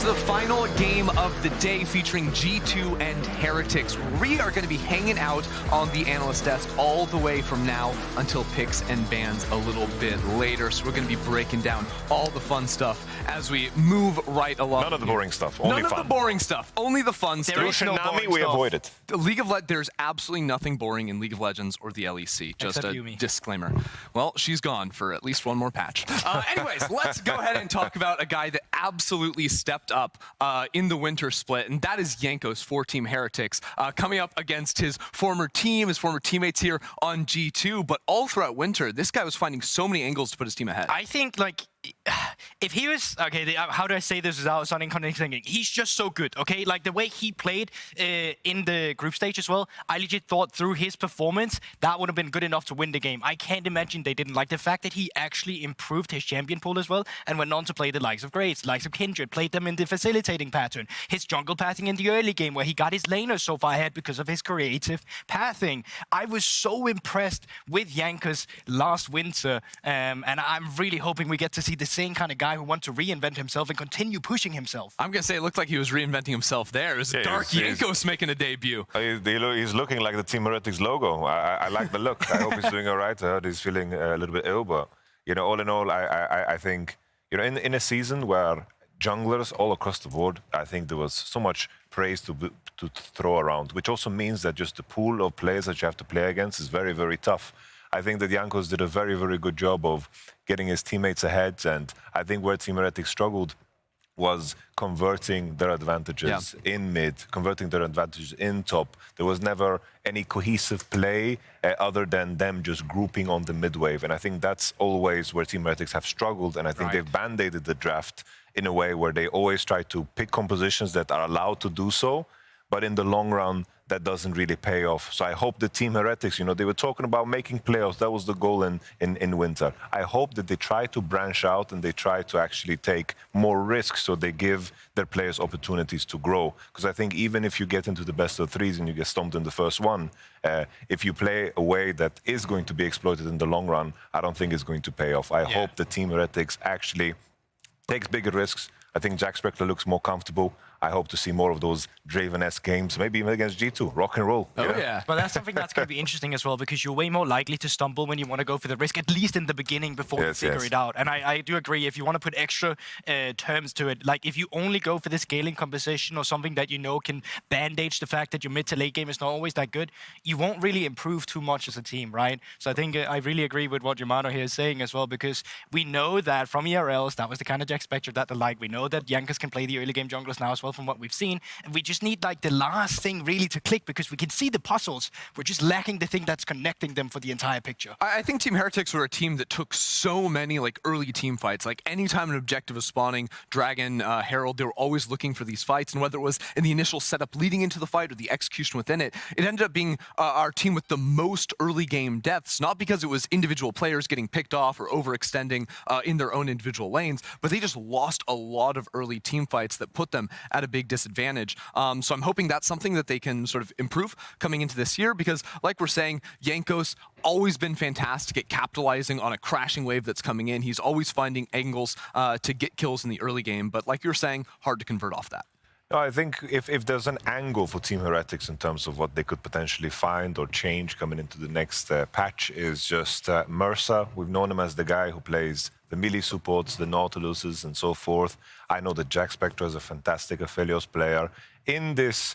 the final game of the day featuring G2 and Heretics. We are going to be hanging out on the analyst desk all the way from now until picks and bans a little bit later. So we're going to be breaking down all the fun stuff as we move right along. None of the boring stuff, only fun. None of the boring stuff, only the fun stuff. There is no boring we avoid it. There's absolutely nothing boring in League of Legends or the LEC. Just a disclaimer. Well, she's gone for at least one more patch. Anyways, let's go ahead and talk about a guy that absolutely stepped up in the winter split, and that is Jankos for Team Heretics, coming up against his former team, his former teammates here on G2. But all throughout winter, this guy was finding so many angles to put his team ahead. I think, like, if he was, okay, how do I say this without sounding condescending? He's just so good, okay? Like, the way he played in the group stage as well, I legit thought through his performance, that would have been good enough to win the game. I can't imagine they didn't. Like, the fact that he actually improved his champion pool as well and went on to play the likes of Graves, the likes of Kindred, played them in the facilitating pattern. His jungle pathing in the early game where he got his laners so far ahead because of his creative pathing. I was so impressed with Jankos last winter, and I'm really hoping we get to see the same kind of guy who wants to reinvent himself and continue pushing himself. I'm going to say it looked like he was reinventing himself there. It was Dark Jankos making a debut. He's looking like the Team Heretics logo. I like the look. I hope he's doing all right. I heard he's feeling a little bit ill, but, you know, all in all, I think, you know, in a season where junglers all across the board, I think there was so much praise to throw around, which also means that just the pool of players that you have to play against is very, very tough. I think that Jankos did a very, very good job of getting his teammates ahead, and I think where Team Heretics struggled was converting their advantages in mid, converting their advantages in top. There was never any cohesive play other than them just grouping on the mid wave, and I think that's always where Team Heretics have struggled, and I think they've band-aided the draft in a way where they always try to pick compositions that are allowed to do so, but in the long run, that doesn't really pay off. So I hope the Team Heretics, you know, they were talking about making playoffs. That was the goal in winter. I hope that they try to branch out and they try to actually take more risks so they give their players opportunities to grow. Because I think even if you get into the best of threes and you get stomped in the first one, if you play a way that is going to be exploited in the long run, I don't think it's going to pay off. I hope the Team Heretics actually takes bigger risks. I think Jackspektra looks more comfortable. I hope to see more of those Draven-esque games, maybe even against G2. Rock and roll. Oh, yeah. But that's something that's going to be interesting as well, because you're way more likely to stumble when you want to go for the risk, at least in the beginning before you figure it out. And I do agree, if you want to put extra terms to it, like if you only go for the scaling composition or something that you know can bandage the fact that your mid to late game is not always that good, you won't really improve too much as a team, right? So I think I really agree with what Yamato here is saying as well, because we know that from ERLs, that was the kind of Jackspektra that they like. We know that Jankos can play the early game junglers now as well from what we've seen. And we just need like the last thing really to click, because we can see the puzzles. We're just lacking the thing that's connecting them for the entire picture. I think Team Heretics were a team that took so many like early team fights. Like anytime an objective was spawning, Dragon, Herald, they were always looking for these fights. And whether it was in the initial setup leading into the fight or the execution within it, it ended up being our team with the most early game deaths. Not because it was individual players getting picked off or overextending in their own individual lanes, but they just lost a lot of early team fights that put them at a big disadvantage. So I'm hoping that's something that they can sort of improve coming into this year, because like we're saying, Jankos always been fantastic at capitalizing on a crashing wave that's coming in. He's always finding angles to get kills in the early game, but like you're saying, hard to convert off that. No, I think if there's an angle for Team Heretics in terms of what they could potentially find or change coming into the next patch is just Mersa. We've known him as the guy who plays the melee supports, the Nautiluses and so forth. I know that Jackspektra is a fantastic Aphelios player. In this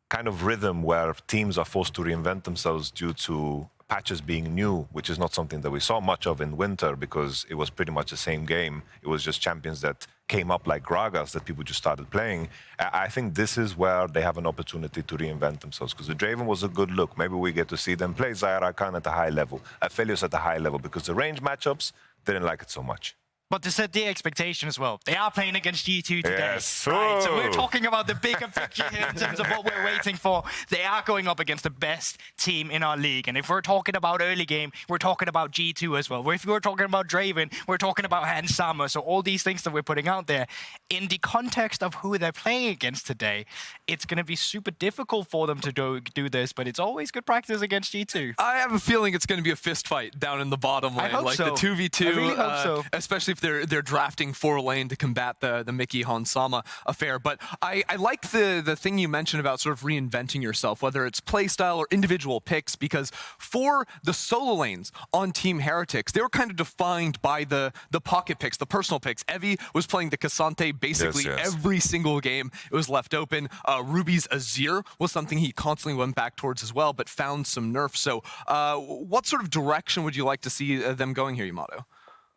kind of rhythm where teams are forced to reinvent themselves due to patches being new, which is not something that we saw much of in winter because it was pretty much the same game. It was just champions that came up like Gragas that people just started playing. I think this is where they have an opportunity to reinvent themselves, because the Draven was a good look. Maybe we get to see them play Xayah Rakan at a high level, Aphelios at a high level, because the range matchups didn't like it so much. But to set the expectation as well, they are playing against G2 today. Yes. Right, so we're talking about the bigger picture here in terms of what we're waiting for. They are going up against the best team in our league. And if we're talking about early game, we're talking about G2 as well. If we're talking about Draven, we're talking about Hans Summer. So all these things that we're putting out there, in the context of who they're playing against today, it's going to be super difficult for them to do this, but it's always good practice against G2. I have a feeling it's going to be a fist fight down in the bottom lane. I hope like so. the 2v2, I really hope so. especially if they're drafting 4 lane to combat the Mikyx Hansama affair. But I like the thing you mentioned about sort of reinventing yourself, whether it's playstyle or individual picks, because for the solo lanes on Team Heretics, they were kind of defined by the pocket picks, the personal picks. Evie was playing the Cassante basically every single game. It was left open. Ruby's Azir was something he constantly went back towards as well, but found some nerfs. So what sort of direction would you like to see them going here, Yamato?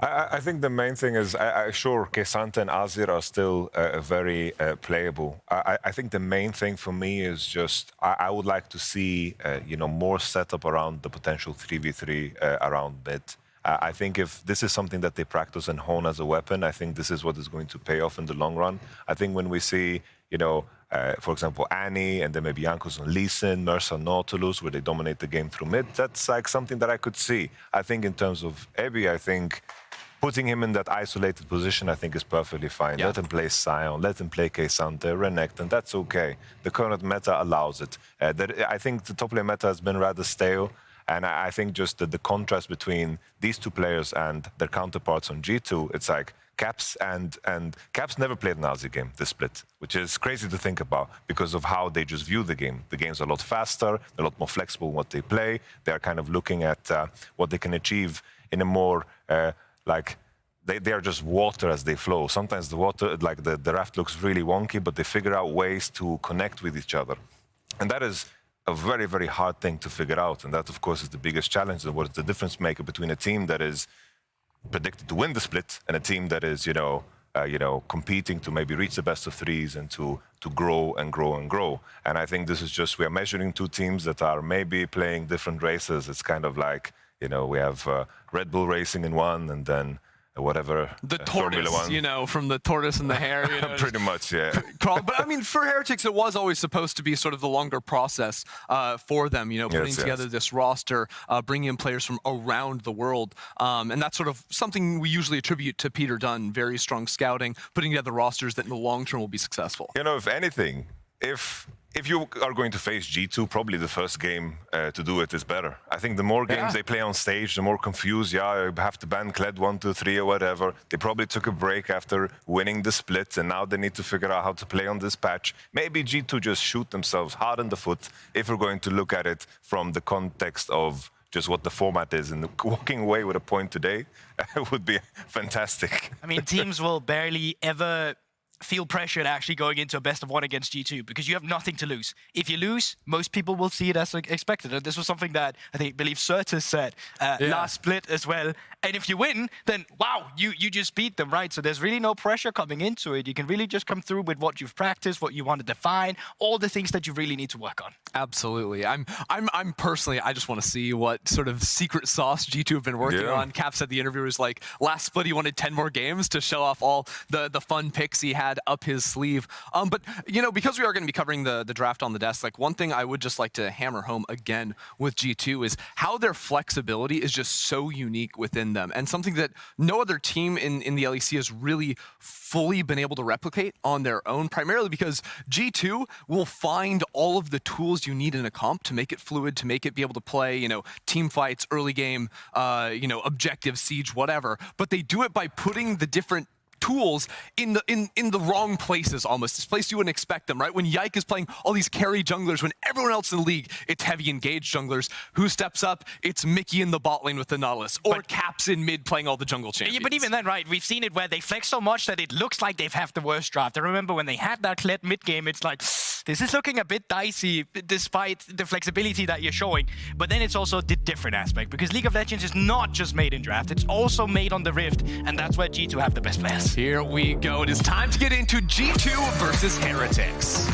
I think the main thing is, sure, Caedrel and Azir are still very playable. I think the main thing for me is just I would like to see more setup around the potential 3v3 around mid. I think if this is something that they practice and hone as a weapon, I think this is what is going to pay off in the long run. I think when we see, for example, Annie and then maybe Jankos and Elise, Mersa, Nautilus, where they dominate the game through mid, that's like something that I could see. I think in terms of Ebi, I think putting him in that isolated position, I think, is perfectly fine. Yeah. Let him play Sion, let him play Caedrel, Renekton, and that's okay. The current meta allows it. I think the top lane meta has been rather stale, and I think just the contrast between these two players and their counterparts on G2, it's like Caps and Caps never played an Aussie game, this split, which is crazy to think about because of how they just view the game. The game's a lot faster, they're a lot more flexible in what they play. They're kind of looking at what they can achieve in a more they are just water as they flow. Sometimes the water, like the raft looks really wonky, but they figure out ways to connect with each other. And that is a very, very hard thing to figure out. And that, of course, is the biggest challenge and what's the difference maker between a team that is predicted to win the split and a team that is, competing to maybe reach the best of threes and to grow and grow and grow. And I think this is just, we are measuring two teams that are maybe playing different races. It's kind of like, we have Red Bull racing in one and then whatever. The tortoise, from the tortoise and the hare. Pretty much, yeah. But I mean, for Heretics, it was always supposed to be sort of the longer process for them, putting together this roster, bringing in players from around the world. And that's sort of something we usually attribute to Peter Dunn, very strong scouting, putting together rosters that in the long term will be successful. If anything, if you are going to face G2, probably the first game to do it is better. I think the more games they play on stage, the more confused, you have to ban Kled 1, 2, 3 or whatever. They probably took a break after winning the split and now they need to figure out how to play on this patch. Maybe G2 just shoot themselves hard in the foot if we're going to look at it from the context of just what the format is, and walking away with a point today would be fantastic. I mean, teams will barely ever feel pressured actually going into a best of one against G2 because you have nothing to lose. If you lose, most people will see it as expected. And this was something that I believe Certus said last split as well. And if you win, then wow, you just beat them, right? So there's really no pressure coming into it. You can really just come through with what you've practiced, what you want to define, all the things that you really need to work on. Absolutely. I'm personally, I just want to see what sort of secret sauce G2 have been working on. Cap said the interview was like, last split he wanted 10 more games to show off all the fun picks he had up his sleeve. But, because we are going to be covering the draft on the desk, like one thing I would just like to hammer home again with G2 is how their flexibility is just so unique within them, and something that no other team in the LEC has really fully been able to replicate on their own, primarily because G2 will find all of the tools you need in a comp to make it fluid, to make it be able to play, team fights, early game, objective, siege, whatever. But they do it by putting the different tools in the wrong places almost. This place you wouldn't expect them, right? When Yike is playing all these carry junglers, when everyone else in the league, it's heavy engaged junglers. Who steps up? It's Mikyx in the bot lane with the Nautilus, or Caps in mid playing all the jungle champions. Yeah, but even then, right, we've seen it where they flex so much that it looks like they've had the worst draft. I remember when they had that Kled mid game, it's like, this is looking a bit dicey despite the flexibility that you're showing. But then it's also the different aspect, because League of Legends is not just made in draft, it's also made on the Rift, and that's where G2 have the best players. Here we go. It is time to get into G2 versus Heretics.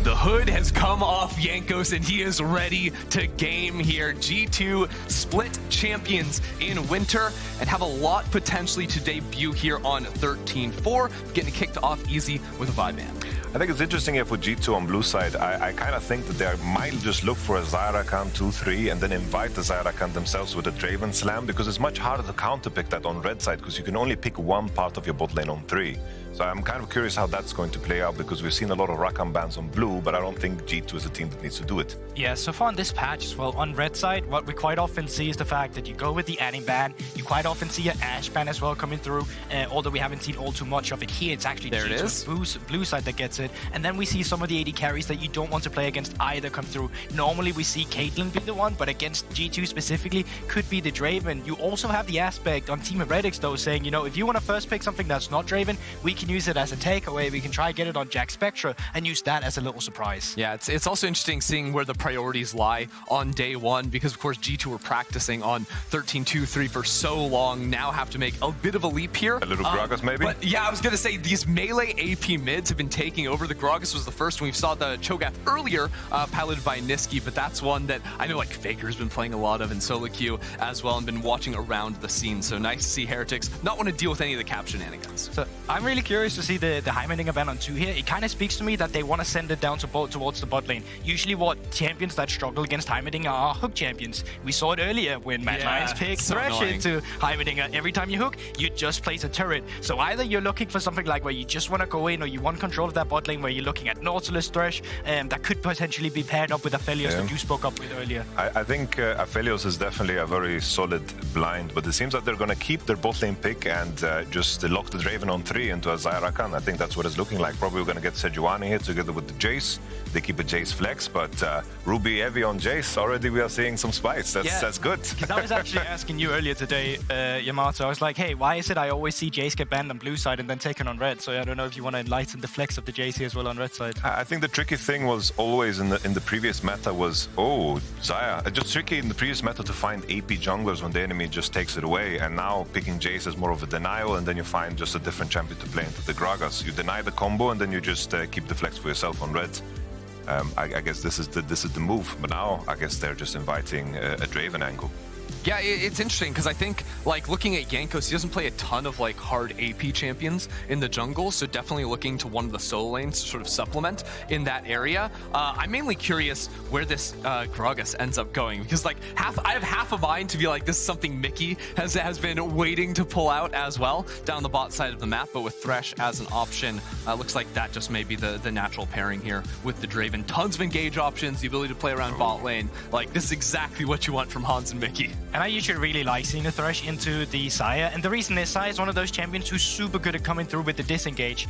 The hood has come off Jankos and he is ready to game here. G2 split champions in winter and have a lot potentially to debut here on 13-4, getting kicked off easy with a Vibe Man. I think it's interesting here for G2 on blue side. I kind of think that they might just look for a Xayah Rakan 2-3 and then invite the Xayah Rakan themselves with a Draven slam, because it's much harder to counterpick that on red side because you can only pick one part of your bot lane on 3. So I'm kind of curious how that's going to play out, because we've seen a lot of Rakan bans on blue, but I don't think G2 is a team that needs to do it. Yeah, so far on this patch as well, on red side, what we quite often see is the fact that you go with the Annie ban, you quite often see an Ashe ban as well coming through, although we haven't seen all too much of it here. It's actually G2's blue side that gets it. And then we see some of the AD carries that you don't want to play against either come through. Normally we see Caedrel be the one, but against G2 specifically, could be the Draven. You also have the aspect on Team Heretics though, saying, you know, if you want to first pick something that's not Draven, we can use it as a takeaway. We can try get it on Jackspektra and use that as a little surprise. Yeah, it's also interesting seeing where the priorities lie on day one, because of course G2 were practicing on 13-2-3 for so long, now have to make a bit of a leap here. A little Gragas maybe? But yeah, I was going to say these melee AP mids have been taking over. The Gragas was the first one. We saw the Cho'Gath earlier, piloted by Niski, but that's one that I know like FLICKR's been playing a lot of in solo queue as well and been watching around the scene. So nice to see Heretics not want to deal with any of the cap shenanigans. So I'm really curious to see the Heimerdinger event on 2 here. It kind of speaks to me that they want to send it down to towards the bot lane. Usually what champions that struggle against Heimerdinger are hook champions. We saw it earlier when Mad Lions picked Thresh into Heimerdinger. Every time you hook, you just place a turret. So either you're looking for something like where you just want to go in, or you want control of that bot lane where you're looking at Nautilus, Thresh, that could potentially be paired up with Aphelios that you spoke up with earlier. I think Aphelios is definitely a very solid blind, but it seems that they're going to keep their bot lane pick and just lock the Draven on 3 into a Xayah Rakan. I think that's what it's looking like. Probably we're going to get Sejuani here together with the Jayce. They keep a Jayce flex, but Ruby heavy on Jayce. Already we are seeing some spice. That's good. Because I was actually asking you earlier today, Yamato. I was like, hey, why is it I always see Jayce get banned on blue side and then taken on red? So I don't know if you want to enlighten the flex of the Jayce here as well on red side. I think the tricky thing was always in the previous meta was, Xayah. Just tricky in the previous meta to find AP junglers when the enemy just takes it away. And now picking Jayce is more of a denial, and then you find just a different champion to play into the Gragas. You deny the combo, and then you just keep the flex for yourself on red. I guess this is the move, but now I guess they're just inviting a Draven angle. Yeah, it's interesting because I think, like, looking at Jankos, he doesn't play a ton of, like, hard AP champions in the jungle, so definitely looking to one of the solo lanes to sort of supplement in that area. I'm mainly curious where this Gragas ends up going, because, like, I have half a mind to be like, this is something Mikyx has been waiting to pull out as well down the bot side of the map, but with Thresh as an option, looks like that just may be the natural pairing here with the Draven. Tons of engage options, the ability to play around bot lane. Like, this is exactly what you want from Hans and Mikyx. And I usually really like seeing a Thresh into the Xayah, and the reason is Xayah is one of those champions who's super good at coming through with the disengage.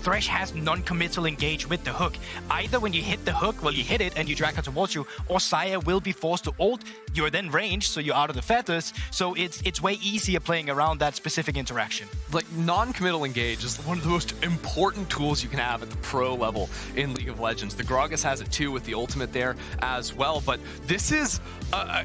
Thresh has non-committal engage with the hook. Either when you hit the hook, well, you hit it and you drag her towards you, or Xayah will be forced to ult. You're then ranged, so you're out of the feathers, so it's way easier playing around that specific interaction. Like, non-committal engage is one of the most important tools you can have at the pro level in League of Legends. The Gragas has it too with the ultimate there as well, but this is a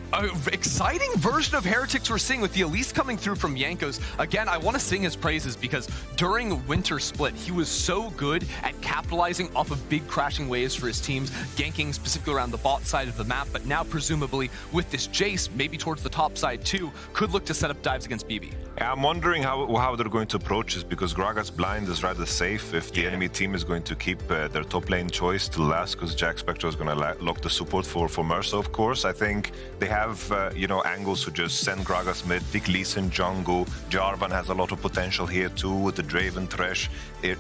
exciting version of Heretics we're seeing with the Elise coming through from Jankos. Again, I want to sing his praises because during Winter Split, he was so good at capitalizing off of big crashing waves for his teams, ganking specifically around the bot side of the map, but now presumably with this Jayce, maybe towards the top side too, could look to set up dives against BB. Yeah, I'm wondering how they're going to approach this, because Gragas blind is rather safe if the enemy team is going to keep their top lane choice to last, because Jackspektra is going to lock the support for Mersa, of course. I think they have, angles to just send Gragas mid, pick Elise in jungle. Jarvan has a lot of potential here too with the Draven Thresh.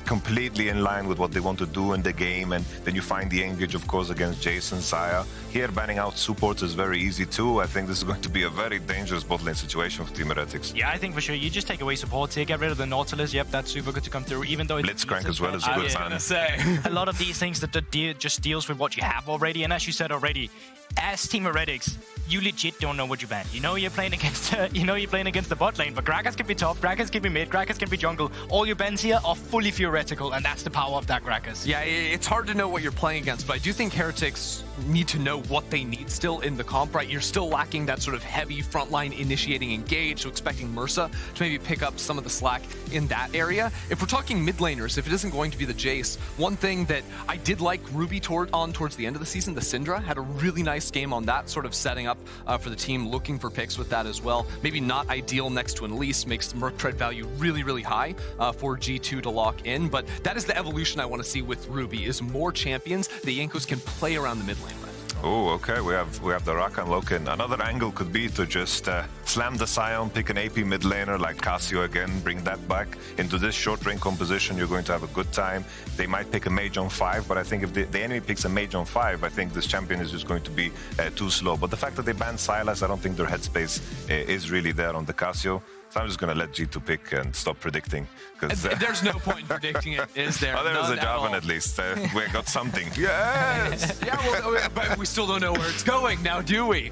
Completely in line with what they want to do in the game, and then you find the engage, of course, against Jayce and Xayah. Here, banning out supports is very easy too. I think this is going to be a very dangerous bot lane situation for Team Heretics. Yeah, I think for sure. You just take away supports here, get rid of the Nautilus. Yep, that's super good to come through, even though it's Blitzcrank as well is a good man. A lot of these things that just deals with what you have already, and as you said already, as Team Heretics, you legit don't know what you ban. You know you're playing against the bot lane, but Gragas can be top, Gragas can be mid, Gragas can be jungle. All your bans here are fully theoretical, and that's the power of that Gragas. Yeah, it's hard to know what you're playing against, but I do think Heretics need to know what they need still in the comp, right? You're still lacking that sort of heavy frontline initiating engage, so expecting Mersa to maybe pick up some of the slack in that area. If we're talking mid laners, if it isn't going to be the Jayce, one thing that I did like Ruby towards the end of the season, the Syndra, had a really nice game on that, sort of setting up for the team, looking for picks with that as well. Maybe not ideal next to an Elise, makes the Merc trade value really, really high for G2 to lock in, but that is the evolution I want to see with Ruby, is more champions that Jankos can play around the mid lane with. Oh, okay. We have the Rakan lock-in. Another angle could be to just slam the Sion, pick an AP mid laner like Cassio again, bring that back into this short range composition. You're going to have a good time. They might pick a mage on 5, but I think if the enemy picks a mage on 5, I think this champion is just going to be too slow. But the fact that they banned Sylas, I don't think their headspace is really there on the Cassio. So I'm just going to let G2 pick and stop predicting. There's no point in predicting it, is there? Oh, there was a Jarvan at least. We got something. Yes! Yeah, well, but we still don't know where it's going now, do we?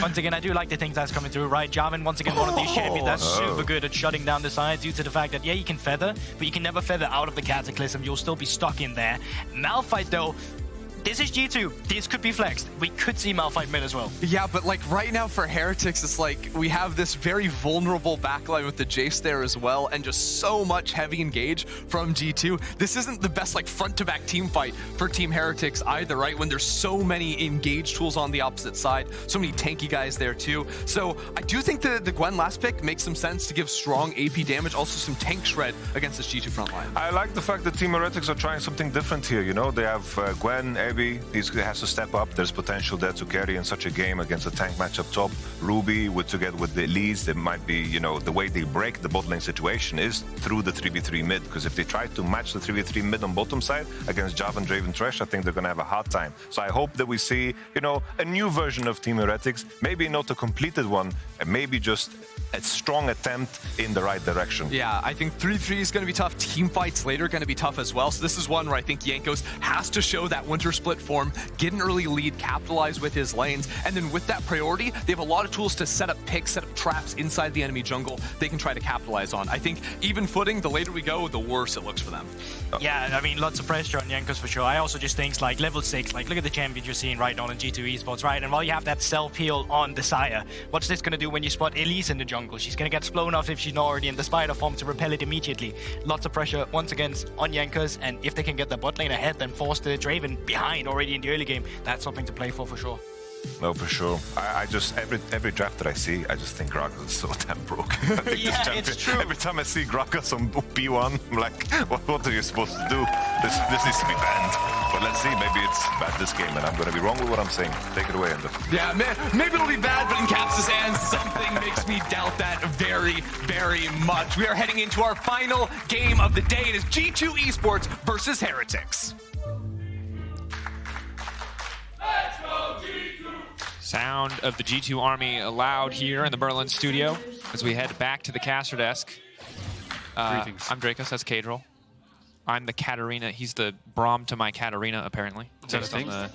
Once again, I do like the things that's coming through, right? Jarvan, once again, one of these champions that's super good at shutting down the side due to the fact that, yeah, you can feather, but you can never feather out of the Cataclysm. You'll still be stuck in there. Malphite, though, this is G2. This could be flexed. We could see Malphite mid as well. Yeah, but like right now for Heretics, it's like we have this very vulnerable backline with the Jayce there as well, and just so much heavy engage from G2. This isn't the best like front-to-back team fight for Team Heretics either, right? When there's so many engage tools on the opposite side, so many tanky guys there too. So I do think the Gwen last pick makes some sense to give strong AP damage, also some tank shred against this G2 frontline. I like the fact that Team Heretics are trying something different here. You know, they have Gwen, he has to step up. There's potential there to carry in such a game against a tank match up top. Ruby together with the Elise, there might be, you know, the way they break the bot lane situation is through the 3v3 mid, because if they try to match the 3v3 mid on bottom side against Jarvan, Draven, Thresh, I think they're going to have a hard time. So I hope that we see, you know, a new version of Team Heretics, maybe not a completed one, and maybe just a strong attempt in the right direction. Yeah, I think 3-3 is going to be tough. Team fights later going to be tough as well. So this is one where I think Jankos has to show that winter split form, get an early lead, capitalize with his lanes, and then with that priority, they have a lot of tools to set up picks, set up traps inside the enemy jungle they can try to capitalize on. I think even footing, the later we go, the worse it looks for them. Yeah, I mean, lots of pressure on Jankos for sure. I also just think like level 6, like look at the champions you're seeing right now in G2 Esports, right? And while you have that self-heal on the Xayah, what's this going to do when you spot Elise in the jungle? She's going to get blown off if she's not already in the spider form to repel it immediately. Lots of pressure once again on Jankos, and if they can get the bot lane ahead, then force the Draven behind already in the early game, that's something to play for sure. No, for sure. I just, every draft that I see, I just think Gragas is so damn broke. Yeah, it's true. Every time I see Gragas on P1, I'm like, what are you supposed to do? This needs to be banned. But let's see, maybe it's bad this game, and I'm going to be wrong with what I'm saying. Take it away, Ender. Yeah, maybe it'll be bad, but in Caps' hands, something makes me doubt that very, very much. We are heading into our final game of the day. It is G2 Esports versus Heretics. Sound of the G2 army loud here in the Berlin studio as we head back to the caster desk. Greetings. I'm Drakos, that's Caedrel. I'm the Katarina. He's the Braum to my Katarina, apparently. Based on the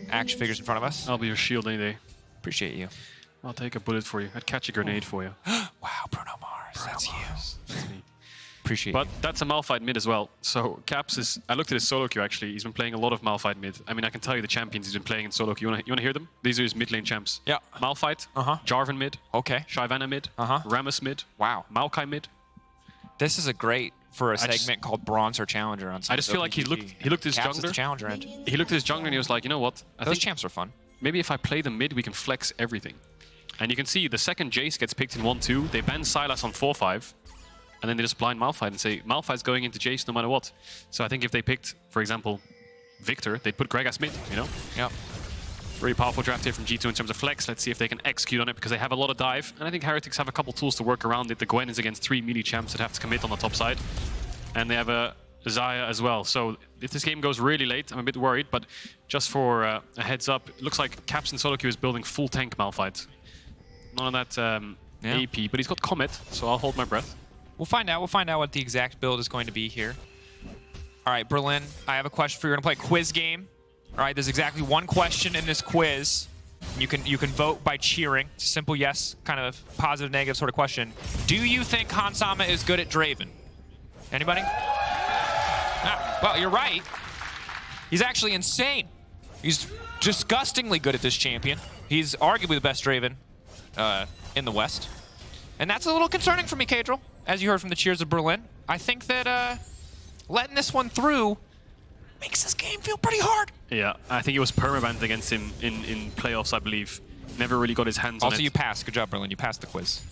action figures in front of us. I'll be your shield any day. Appreciate you. I'll take a bullet for you. I'd catch a grenade for you. Wow, Bruno Mars, that's you. That's me. Appreciate But you. that's a Malphite mid as well. So Caps is... I looked at his solo queue actually. He's been playing a lot of Malphite mid. I mean, I can tell you the champions he's been playing in solo queue. You wanna hear them? These are his mid lane champs. Yeah. Malphite. Jarvan mid. Okay. Shyvana mid. Rammus mid. Wow. Maokai mid. This is a great for a segment called Bronze or Challenger on some I just feel like he looked at his Caps is jungler. the Challenger end. He looked at his jungler and he was like, you know what? I Those think champs are fun. maybe if I play them mid, we can flex everything. And you can see the second Jayce gets picked in 1-2, they ban Sylas on 4-5. And then they just blind Malphite and say, Malphite's going into Jayce no matter what. So I think if they picked, for example, Victor, they'd put Gragas mid, you know? Yeah. Very powerful draft here from G2 in terms of flex. Let's see if they can execute on it because they have a lot of dive. And I think Heretics have a couple tools to work around it. The Gwen is against 3 melee champs that have to commit on the top side. And they have a Xayah as well. So if this game goes really late, I'm a bit worried. But just for a heads up, it looks like Caps in solo queue is building full tank Malphite. None of that AP, but he's got Comet, so I'll hold my breath. We'll find out. We'll find out what the exact build is going to be here. All right, Berlin, I have a question for you. We're going to play a quiz game. All right, there's exactly one question in this quiz. You can vote by cheering. It's a simple yes, kind of positive, negative sort of question. Do you think Hansama is good at Draven? Anybody? Ah, well, you're right. He's actually insane. He's disgustingly good at this champion. He's arguably the best Draven in the West. And that's a little concerning for me, Caedrel, as you heard from the cheers of Berlin. I think that letting this one through makes this game feel pretty hard. Yeah, I think it was permabanned against him in playoffs, I believe. Never really got his hands on it. Also, you passed. Good job, Berlin. You passed the quiz.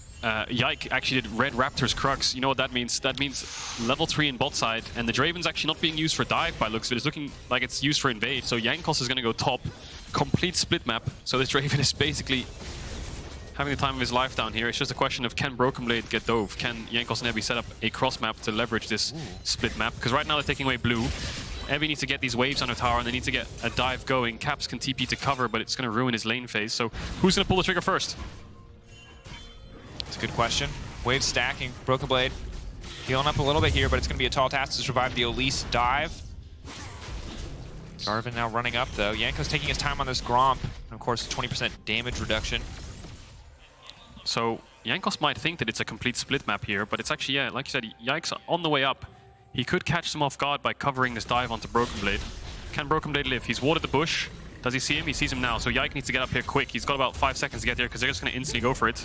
Yike actually did Red Raptor's Crux. You know what that means? That means level 3 in bot side, and the Draven's actually not being used for dive by looks of it. It's looking like it's used for invade, so Jankos is going to go top. Complete split map, so this Draven is basically having the time of his life down here. It's just a question of can BrokenBlade get dove? Can Jankos and Evi set up a cross map to leverage this split map? Because right now they're taking away blue. Evi needs to get these waves on her tower, and they need to get a dive going. Caps can TP to cover, but it's going to ruin his lane phase. So who's going to pull the trigger first? It's a good question. Wave stacking. BrokenBlade healing up a little bit here, but it's going to be a tall task to survive the Elise dive. Jarvan now running up, though. Jankos taking his time on this Gromp. And, of course, 20% damage reduction. So Jankos might think that it's a complete split map here, but it's actually, yeah, like you said, Yike's on the way up. He could catch them off guard by covering this dive onto BrokenBlade. Can BrokenBlade live? He's warded the bush. Does he see him? He sees him now. So Yike needs to get up here quick. He's got about 5 seconds to get there because they're just going to instantly go for it.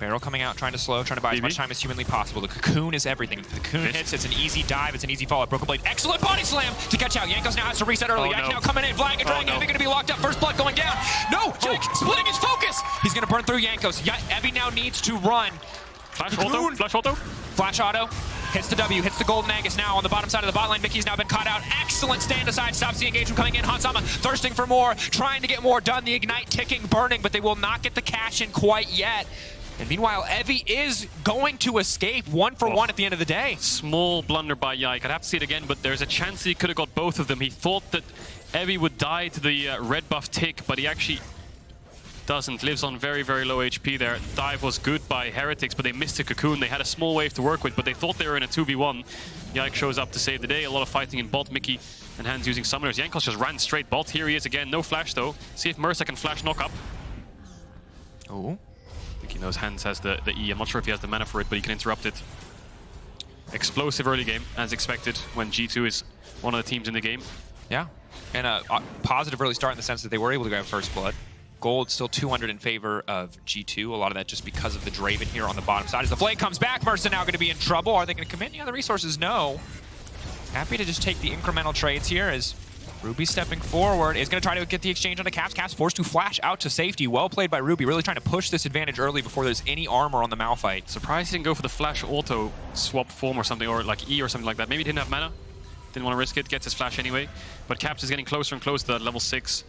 Barrel coming out, trying to slow, trying to buy as much time as humanly possible. The cocoon is everything. If the cocoon hits, it's an easy dive, it's an easy follow-up. BrokenBlade, excellent body slam to catch out. Jankos now has to reset early. Yike now coming in, flying a dragon. Evi going to be locked up. First blood going down. No, Yike splitting his focus. He's going to burn through Jankos. Evi now needs to run. Flash auto, flash auto. Flash auto. Hits the W, hits the Golden Aegis now on the bottom side of the bot lane. Mikyx now been caught out. Excellent stand aside, stops the engagement coming in. Hansama thirsting for more, trying to get more done. The Ignite ticking, burning, but they will not get the cash in quite yet. And meanwhile, Evi is going to escape 1 for 1 at the end of the day. Small blunder by Yike. I'd have to see it again, but there's a chance he could have got both of them. He thought that Evi would die to the red buff tick, but he actually doesn't. Lives on very, very low HP there. Dive was good by Heretics, but they missed a cocoon. They had a small wave to work with, but they thought they were in a 2v1. Yike shows up to save the day. A lot of fighting in bot. Mickey and Hans using summoners. Jankos just ran straight bot. Here he is again. No flash, though. See if Mersa can flash knock up. Oh. I think he knows Hans has the E. I'm not sure if he has the mana for it, but he can interrupt it. Explosive early game, as expected, when G2 is one of the teams in the game. Yeah, and a positive early start in the sense that they were able to grab first blood. Gold still 200 in favor of G2. A lot of that just because of the Draven here on the bottom side. As the Flame comes back, Mersa now going to be in trouble. Are they going to commit? Yeah, the resources, no. Happy to just take the incremental trades here as Ruby stepping forward is going to try to get the exchange onto Caps. Caps forced to flash out to safety. Well played by Ruby, really trying to push this advantage early before there's any armor on the Malphite. Surprised he didn't go for the flash auto swap form or something, or like E or something like that. Maybe he didn't have mana. Didn't want to risk it, gets his flash anyway. But Caps is getting closer and closer to that level 6.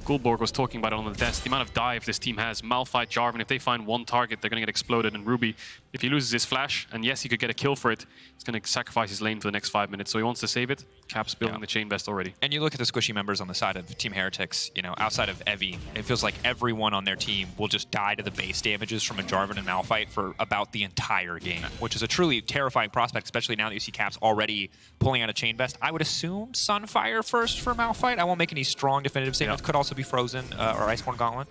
Guldborg was talking about it on the desk. The amount of dive this team has. Malphite, Jarvan, if they find one target, they're going to get exploded. And Ruby, if he loses his flash, and yes, he could get a kill for it, he's going to sacrifice his lane for the next 5 minutes. So he wants to save it. Caps building the chain vest already. And you look at the squishy members on the side of Team Heretics, you know, outside of Evi, it feels like everyone on their team will just die to the base damages from a Jarvan and Malphite for about the entire game, which is a truly terrifying prospect, especially now that you see Caps already pulling out a chain vest. I would assume Sunfire first for Malphite. I won't make any strong definitive statements. Could also be Frozen or Iceborne Gauntlet.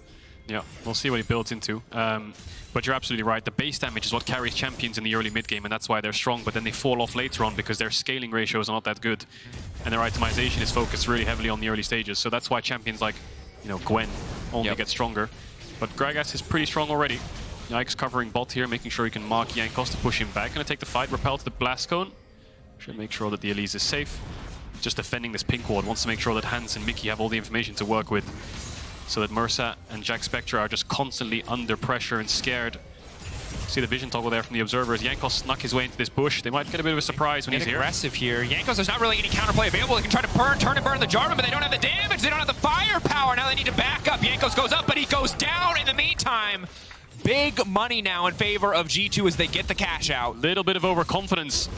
Yeah, we'll see what he builds into. But you're absolutely right. The base damage is what carries champions in the early mid game, and that's why they're strong. But then they fall off later on because their scaling ratios are not that good, and their itemization is focused really heavily on the early stages. So that's why champions like, you know, Gwen only get stronger. But Gragas is pretty strong already. Yike's covering bot here, making sure he can mark Jankos to push him back. Gonna take the fight, repel to the blast cone. Should make sure that the Elise is safe. Just defending this pink ward. Wants to make sure that Hans and Mickey have all the information to work with, so that Mersa and Jackspektra are just constantly under pressure and scared. See the vision toggle there from the observers. Jankos snuck his way into this bush. They might get a bit of a surprise when he's here. Aggressive here. Jankos, there's not really any counterplay available. They can try to turn and burn the Jarvan, but they don't have the damage. They don't have the firepower. Now they need to back up. Jankos goes up, but he goes down in the meantime. Big money now in favor of G2 as they get the cash out. Little bit of overconfidence.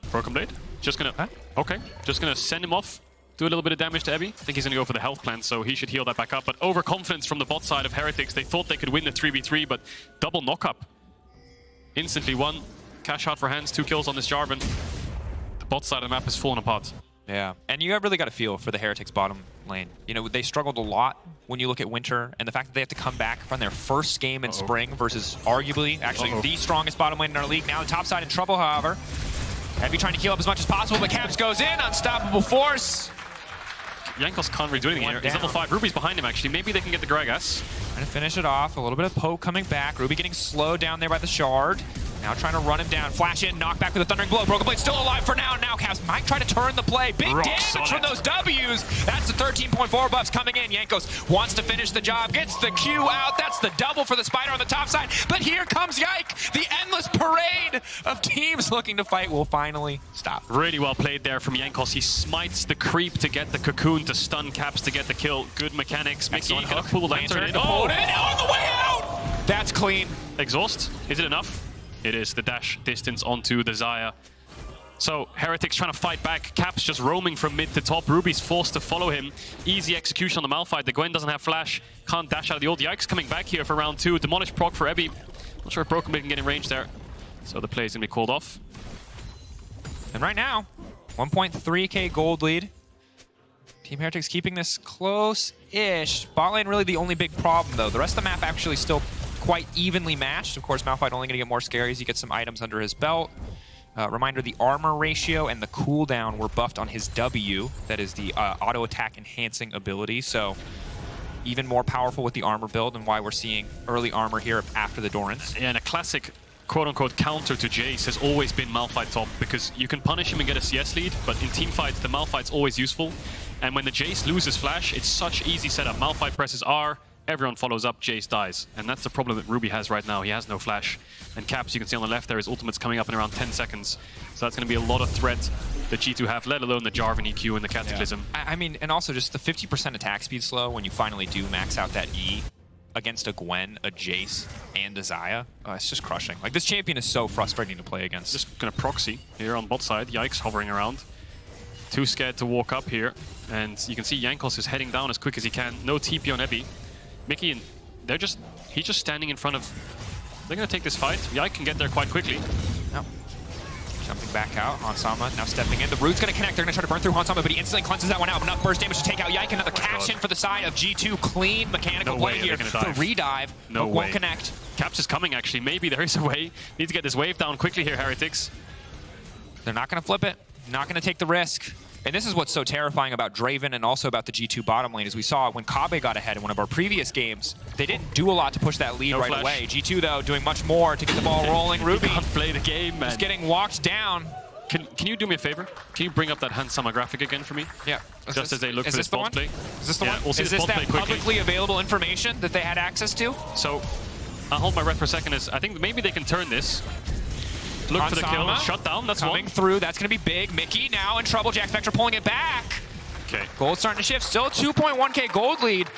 BrokenBlade, just gonna... Okay, just gonna send him off. Do a little bit of damage to Evi. I think he's going to go for the health plant, so he should heal that back up. But overconfidence from the bot side of Heretics. They thought they could win the 3v3, but double knock-up. Instantly won. Cash out for Hans. 2 kills on this Jarvan. The bot side of the map has fallen apart. Yeah, and you really got a feel for the Heretics bottom lane. You know, they struggled a lot when you look at Winter, and the fact that they have to come back from their first game in Spring versus arguably, actually, the strongest bottom lane in our league. Now the top side in trouble, however. Evi trying to heal up as much as possible, but Caps goes in. Unstoppable force. Jankos can't really do anything here. He's level 5. Ruby's behind him, actually. Maybe they can get the Gragas. Trying to finish it off. A little bit of poke coming back. Ruby getting slowed down there by the shard. Now trying to run him down. Flash in, knock back with a Thundering Blow. BrokenBlade still alive for now. Now Caps might try to turn the play. Big damage from those W's. That's the 13.4 buffs coming in. Jankos wants to finish the job. Gets the Q out. That's the double for the Spider on the top side. But here comes Yike. The endless parade of teams looking to fight will finally stop. Really well played there from Jankos. He smites the creep to get the cocoon to stun Caps to get the kill. Good mechanics. Mikyx gonna pull Lantern in. Oh, and on the way out! That's clean. Exhaust. Is it enough? It is. The dash distance onto the Xayah. So Heretics trying to fight back. Caps just roaming from mid to top. Ruby's forced to follow him. Easy execution on the Malphite. The Gwen doesn't have flash. Can't dash out of the ult. Yike's coming back here for round 2. Demolish proc for Ebby. Not sure if BrokenBlade can get in range there. So the play is going to be called off. And right now, 1.3k gold lead. Team Heretics keeping this close-ish. Bot lane really the only big problem, though. The rest of the map actually still quite evenly matched. Of course, Malphite only going to get more scary as he gets some items under his belt. Reminder, the armor ratio and the cooldown were buffed on his W. That is the auto attack enhancing ability. So even more powerful with the armor build, and why we're seeing early armor here after the Dorans. Yeah, and a classic quote-unquote counter to Jayce has always been Malphite top, because you can punish him and get a CS lead, but in teamfights, the Malphite's always useful. And when the Jayce loses flash, it's such easy setup. Malphite presses R, everyone follows up, Jayce dies. And that's the problem that Ruby has right now. He has no flash. And Caps, you can see on the left there, his ultimate's coming up in around 10 seconds. So that's going to be a lot of threat that G2 have, let alone the Jarvan EQ and the Cataclysm. Yeah. I mean, and also just the 50% attack speed slow when you finally do max out that E against a Gwen, a Jayce, and a Xayah. It's just crushing. Like, this champion is so frustrating to play against. Just going to proxy here on bot side. Yike's hovering around. Too scared to walk up here. And you can see Jankos is heading down as quick as he can. No TP on Ebby. Mickey and he's just standing in front of. They're gonna take this fight. Yike can get there quite quickly. No. Jumping back out, Hansama now stepping in. The root's gonna connect. They're gonna try to burn through Hansama, but he instantly cleanses that one out. Enough burst damage to take out Yike. Another cash in for the side of G2. Clean mechanical play here. The redive. No way. Won't connect. Caps is coming actually. Maybe there is a way. Need to get this wave down quickly here, Heretics. They're not gonna flip it. Not gonna take the risk. And this is what's so terrifying about Draven and also about the G2 bottom lane, as we saw when Kobbe got ahead in one of our previous games. They didn't do a lot to push that lead right away. G2, though, doing much more to get the ball rolling. Ruby can't play the game, man. Just getting walked down. Can you do me a favor? Can you bring up that Hansama graphic again for me? Yeah. Just as they look for this bot play. Is this the one? We'll see is this that publicly available information that they had access to? So, I'll hold my breath for a second. I think maybe they can turn this. Look for the kill. Shut down. That's coming through. That's going to be big. Mickey now in trouble. Jackspektra pulling it back. Okay. Gold starting to shift. Still 2.1k gold lead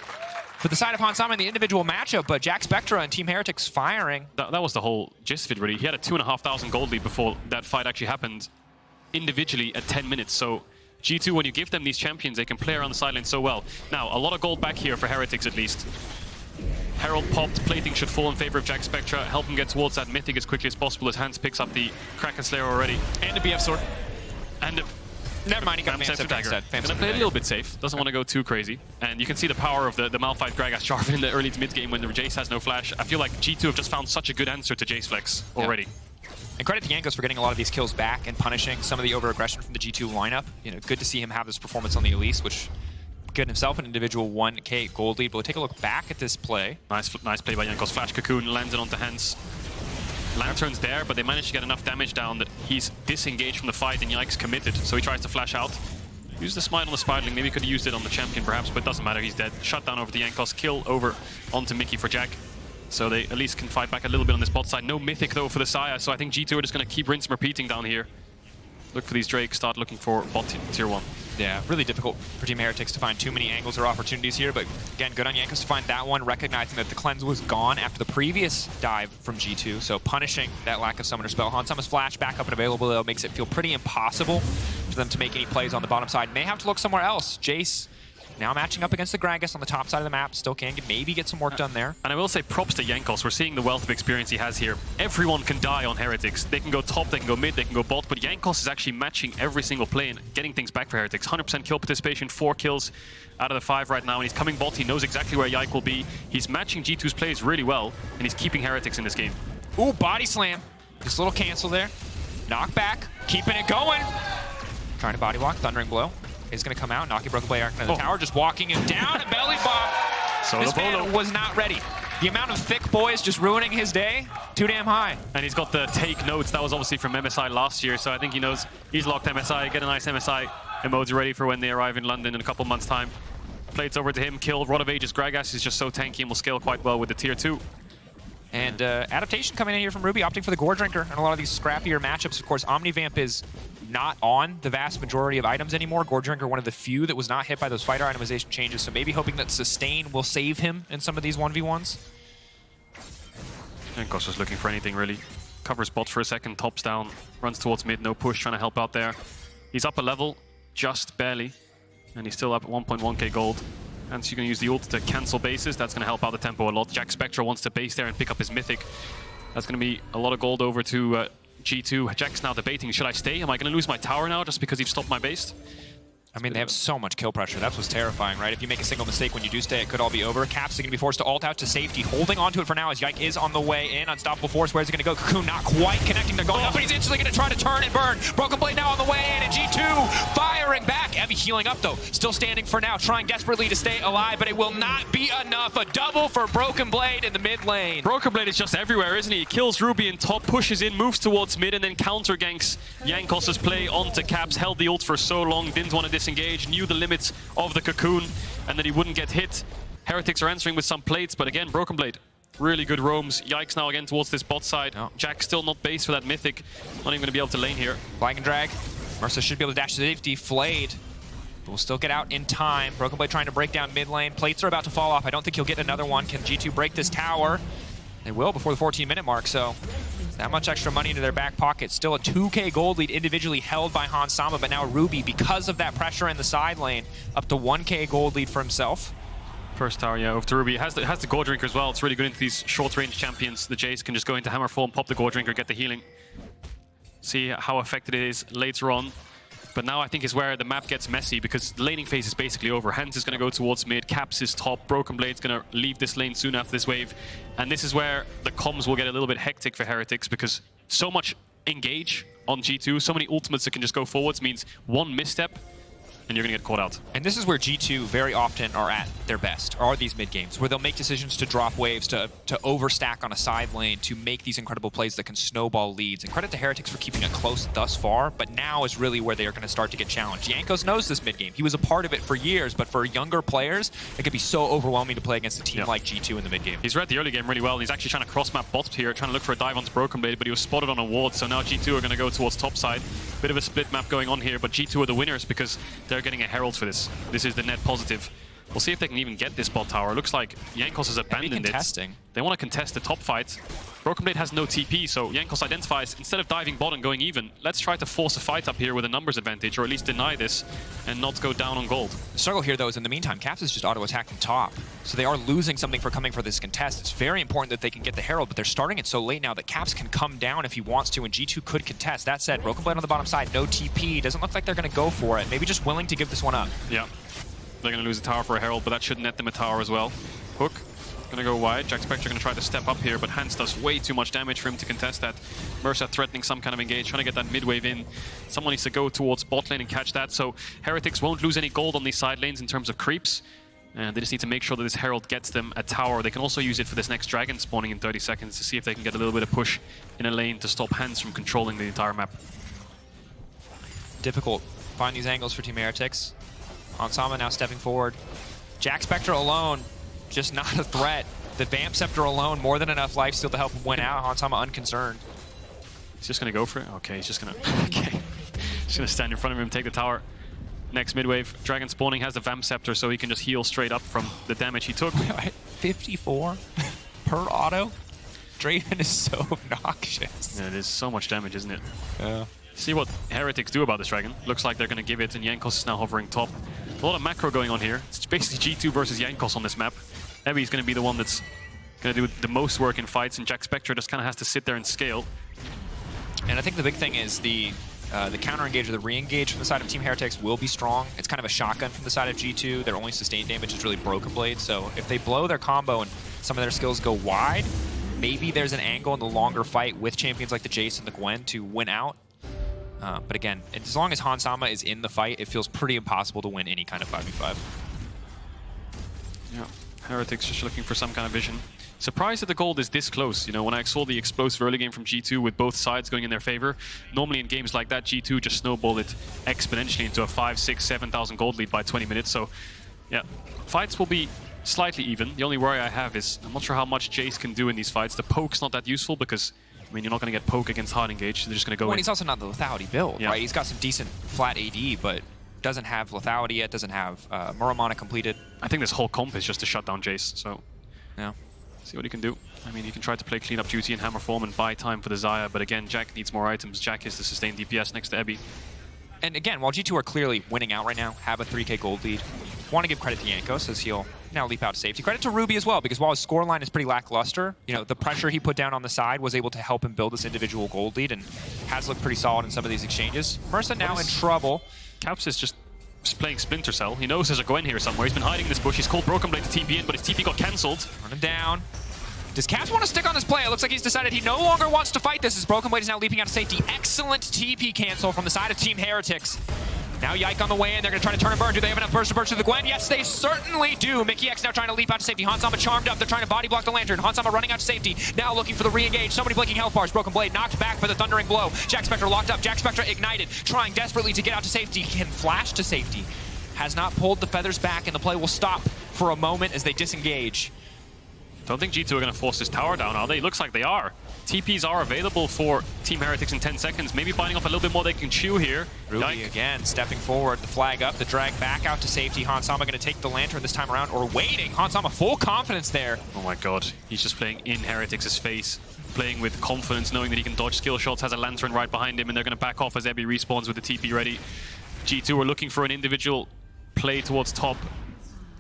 for the side of Hansama in the individual matchup, but Jackspektra and Team Heretics firing. That was the whole gist of it, really. He had a 2,500 gold lead before that fight actually happened individually at 10 minutes. So G2, when you give them these champions, they can play around the side lane so well. Now, a lot of gold back here for Heretics at least. Herald popped, plating should fall in favor of Jackspektra. Help him get towards that mythic as quickly as possible as Hans picks up the Kraken Slayer already. And the BF sword. And never mind, he got Mamsef dagger. Gonna play a little bit safe. Doesn't want to go too crazy. And you can see the power of the Malphite Gragas Jarvan in the early to mid game when the Jayce has no flash. I feel like G2 have just found such a good answer to Jayce Flex already. Yeah. And credit to Jankos for getting a lot of these kills back and punishing some of the over-aggression from the G2 lineup. You know, good to see him have this performance on the Elise, which good himself an individual 1k gold lead. But we'll take a look back at this play. Nice play by Jankos. Flash Cocoon lands it onto Hans. Lantern's there, but they managed to get enough damage down that he's disengaged from the fight and Yike's committed. So he tries to flash out. Use the smite on the Spiderling. Maybe he could have used it on the champion perhaps, but it doesn't matter. He's dead. Shut down over the Jankos. Kill over onto Mickey for Jack. So they at least can fight back a little bit on this bot side. No mythic though for the Xayah, so I think G2 are just going to keep rinse and repeating down here. Look for these Drakes, start looking for bot tier 1. Yeah, really difficult for Team Heretics to find too many angles or opportunities here, but again, good on Jankos to find that one, recognizing that the cleanse was gone after the previous dive from G2, so punishing that lack of summoner spell. Hansama's flash back up and available, though, makes it feel pretty impossible for them to make any plays on the bottom side. May have to look somewhere else. Jayce now matching up against the Gragas on the top side of the map. Still can maybe get some work done there. And I will say props to Jankos. We're seeing the wealth of experience he has here. Everyone can die on Heretics. They can go top, they can go mid, they can go bot, but Jankos is actually matching every single play and getting things back for Heretics. 100% kill participation, 4 kills out of the 5 right now, and he's coming bot. He knows exactly where Yike will be. He's matching G2's plays really well, and he's keeping Heretics in this game. Ooh, body slam. Just a little cancel there. Knock back, keeping it going. Trying to body block, Thundering Blow. is going to come out, knocking BrokenBlade into the tower, just walking him down and belly bomb. So This man was not ready. The amount of thick boys just ruining his day, too damn high. And he's got the take notes. That was obviously from MSI last year, so I think he knows he's locked MSI, get a nice MSI emoji ready for when they arrive in London in a couple months' time. Blades over to him, kill Rod of Ages. Gragas is just so tanky and will scale quite well with the tier 2. And adaptation coming in here from Ruby, opting for the Gore Drinker and a lot of these scrappier matchups. Of course, Omnivamp is not on the vast majority of items anymore. Gore Drinker, one of the few that was not hit by those fighter itemization changes, so maybe hoping that Sustain will save him in some of these 1v1s. Jankos is looking for anything, really. Covers bot for a second, tops down, runs towards mid, no push, trying to help out there. He's up a level, just barely, and he's still up at 1.1k gold. And so you're going to use the ult to cancel bases. That's going to help out the tempo a lot. Jackspektra wants to base there and pick up his mythic. That's going to be a lot of gold over to G2. Jack's now debating, should I stay? Am I going to lose my tower now just because you've stopped my base? I mean, they have so much kill pressure. That's what's terrifying, right? If you make a single mistake when you do stay, it could all be over. Caps are going to be forced to ult out to safety. Holding onto it for now as Yike is on the way in. Unstoppable Force, where's he going to go? Cocoon not quite connecting. They're going up, but he's instantly going to try to turn and burn. BrokenBlade now on the way in, and G2 firing back. Evie healing up, though. Still standing for now, trying desperately to stay alive, but it will not be enough. A double for BrokenBlade in the mid lane. BrokenBlade is just everywhere, isn't he? He kills Ruby in top, pushes in, moves towards mid, and then counter ganks Jankos' play onto Caps. Held the ult for so long, didn't want to disengage, knew the limits of the Cocoon, and that he wouldn't get hit. Heretics are answering with some plates, but again, BrokenBlade, really good roams. Yikes now again towards this bot side. No. Jack still not base for that mythic. Not even going to be able to lane here. Flying and drag. Mersa should be able to dash to safety. Flayed. But will still get out in time. BrokenBlade trying to break down mid lane. Plates are about to fall off. I don't think he'll get another one. Can G2 break this tower? They will before the 14-minute mark, so that much extra money into their back pocket. Still a 2k gold lead individually held by Hansama, but now Ruby, because of that pressure in the side lane, up to 1k gold lead for himself. First tower, yeah, over to Ruby. It has the Gore Drinker as well. It's really good into these short-range champions. The Jayce can just go into Hammer form, pop the Gore Drinker, get the healing. See how effective it is later on. But now I think is where the map gets messy, because the laning phase is basically over. Hans is going to go towards mid, Caps is top, BrokenBlade's going to leave this lane soon after this wave. And this is where the comms will get a little bit hectic for Heretics, because so much engage on G2, so many ultimates that can just go forwards means one misstep and you're going to get caught out. And this is where G2 very often are at their best, are these mid games, where they'll make decisions to drop waves, to overstack on a side lane, to make these incredible plays that can snowball leads. And credit to Heretics for keeping it close thus far, but now is really where they are going to start to get challenged. Jankos knows this mid game. He was a part of it for years, but for younger players, it could be so overwhelming to play against a team like G2 in the mid game. He's read the early game really well, and he's actually trying to cross-map bot here, trying to look for a dive onto BrokenBlade, but he was spotted on a ward, so now G2 are going to go towards top side. Bit of a split map going on here, but G2 are the winners because they're getting a Herald for this. This is the net positive. We'll see if they can even get this bot tower. Looks like Jankos has abandoned it. They want to contest the top fight. BrokenBlade has no TP, so Jankos identifies, instead of diving bot and going even, let's try to force a fight up here with a numbers advantage, or at least deny this, and not go down on gold. The struggle here, though, is in the meantime, Caps is just auto-attacking top. So they are losing something for coming for this contest. It's very important that they can get the Herald, but they're starting it so late now that Caps can come down if he wants to, and G2 could contest. That said, BrokenBlade on the bottom side, no TP. Doesn't look like they're going to go for it. Maybe just willing to give this one up. Yeah. They're going to lose a tower for a Herald, but that should net them a tower as well. Hook. Gonna go wide. Jackspektra gonna try to step up here, but Hans does way too much damage for him to contest that. Mersa threatening some kind of engage, trying to get that mid wave in. Someone needs to go towards bot lane and catch that, so Heretics won't lose any gold on these side lanes in terms of creeps. And they just need to make sure that this Herald gets them a tower. They can also use it for this next dragon spawning in 30 seconds to see if they can get a little bit of push in a lane to stop Hans from controlling the entire map. Difficult. Find these angles for Team Heretics. Hansama now stepping forward. Jackspektra alone, just not a threat. The Vamp Scepter alone, more than enough lifesteal to help him win out. Hansama unconcerned. He's just gonna go for it? Okay, he's just gonna... okay. Just gonna stand in front of him, take the tower. Next midwave, Dragon spawning has the Vamp Scepter, so he can just heal straight up from the damage he took. 54 per auto? Draven is so obnoxious. Yeah, it is so much damage, isn't it? Yeah. See what Heretics do about this Dragon. Looks like they're gonna give it, and Jankos is now hovering top. A lot of macro going on here. It's basically G2 versus Jankos on this map. Evie is going to be the one that's going to do the most work in fights, and Jackspektra just kind of has to sit there and scale. And I think the big thing is the counter-engage or the re-engage from the side of Team Heretics will be strong. It's kind of a shotgun from the side of G2. Their only sustained damage is really BrokenBlade, so if they blow their combo and some of their skills go wide, maybe there's an angle in the longer fight with champions like the Jayce and the Gwen to win out. But again, as long as Hansama is in the fight, it feels pretty impossible to win any kind of 5v5. Yeah, Heretics just looking for some kind of vision. Surprised that the gold is this close. You know, when I saw the explosive early game from G2 with both sides going in their favor, normally in games like that, G2 just snowballed it exponentially into a 5, 6, 7,000 gold lead by 20 minutes. So, yeah, fights will be slightly even. The only worry I have is I'm not sure how much Jayce can do in these fights. The poke's not that useful because, I mean, you're not going to get poke against hard engage. They're just going to go in. He's also not the lethality build, Yeah. right? He's got some decent flat AD, but doesn't have lethality yet, doesn't have Muramana completed. I think this whole comp is just to shut down Jayce, so Yeah. see what he can do. I mean, he can try to play cleanup duty in hammer form and buy time for the Xayah, but again, Jack needs more items. Jack is the sustained DPS next to Ebby. And again, while G2 are clearly winning out right now, have a 3k gold lead, want to give credit to Jankos as he'll now leap out to safety. Credit to Ruby as well, because while his scoreline is pretty lackluster, you know, the pressure he put down on the side was able to help him build this individual gold lead and has looked pretty solid in some of these exchanges. Mersa now in trouble. Caps is just playing Splinter Cell. He knows there's a Gwen here somewhere. He's been hiding in this bush. He's called BrokenBlade to TP in, but his TP got cancelled. Running down. Does Caps want to stick on this play? It looks like he's decided he no longer wants to fight this as BrokenBlade is now leaping out of safety. Excellent TP cancel from the side of Team Heretics. Now Yike on the way in. They're going to try to turn and burn. Do they have enough burst to burst through the Gwen? Yes, they certainly do. Mikyx now trying to leap out to safety. Hansama charmed up. They're trying to body block the Lantern. Hansama running out to safety. Now looking for the re-engage. Somebody blinking health bars. BrokenBlade knocked back by the thundering blow. Jackspektra locked up. Jackspektra ignited. Trying desperately to get out to safety. Can flash to safety. Has not pulled the feathers back, and the play will stop for a moment as they disengage. Don't think G2 are going to force this tower down, are they? Looks like they are. TPs are available for Team Heretics in 10 seconds. Maybe biting off a little bit more they can chew here. Ruby Yike. again stepping forward, the flag up, the drag back out to safety. Hansama going to take the Lantern this time around, or waiting. Hansama full confidence there. Oh my god, he's just playing in Heretics' face. Playing with confidence, knowing that he can dodge skill shots, has a Lantern right behind him, and they're going to back off as Ebby respawns with the TP ready. G2 are looking for an individual play towards top.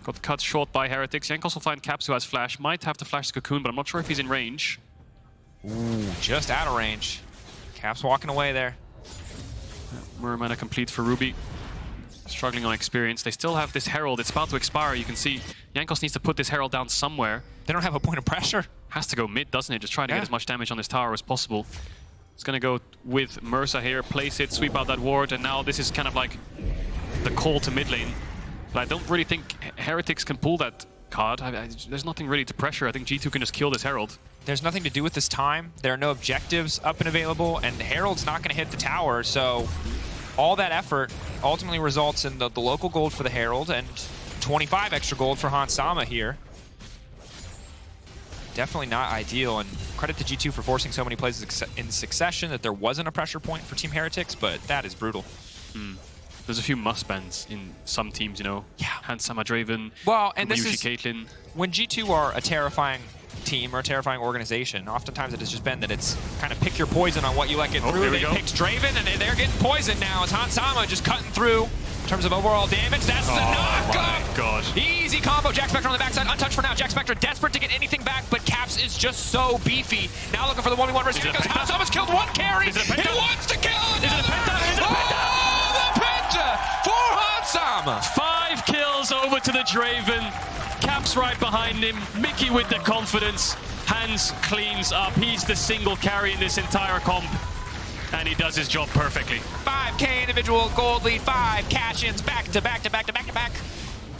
Got cut short by Heretics. Jankos will find Caps, who has flash. Might have to flash the Cocoon, but I'm not sure if he's in range. Ooh, just out of range. Caps walking away there. Muramana complete for Ruby. Struggling on experience. They still have this Herald. It's about to expire. You can see Jankos needs to put this Herald down somewhere. They don't have a point of pressure. Has to go mid, doesn't it? Just try to get as much damage on this tower as possible. It's going to go with Mersa here. Place it, sweep out that ward, and now this is kind of like the call to mid lane. But I don't really think Heretics can pull that card. There's nothing really to pressure. I think G2 can just kill this Herald. There's nothing to do with this time. There are no objectives up and available, and Herald's not going to hit the tower, so all that effort ultimately results in the local gold for the Herald and 25 extra gold for Hansama here. Definitely not ideal, and credit to G2 for forcing so many plays in succession that there wasn't a pressure point for Team Heretics, but that is brutal. There's a few must-bans in some teams, you know. Yeah. Hansama, Draven, Well, and this Yushi, is Caitlyn. when G2 are a terrifying team or a terrifying organization, oftentimes it has just been that it's kind of pick your poison on what you let get through. Here we They go. picked Draven, and they're getting poisoned now. It's Hansama just cutting through in terms of overall damage. That's the Oh knock my god. Easy combo. Jackspektra on the backside, untouched for now. Jackspektra desperate to get anything back, but Caps is just so beefy. Now looking for the 1v1 versus Is it a Jankos. penta? Hansama's killed one carry. Is it a penta? He wants to kill another. Is it a penta? Is it a penta? Oh, the penta for Hansama. 5 kills over to the Draven. Caps right behind him. Mickey with the confidence. Hands cleans up. He's the single carry in this entire comp. And he does his job perfectly. 5k individual gold lead, 5 cash-ins back to back to back to back to back.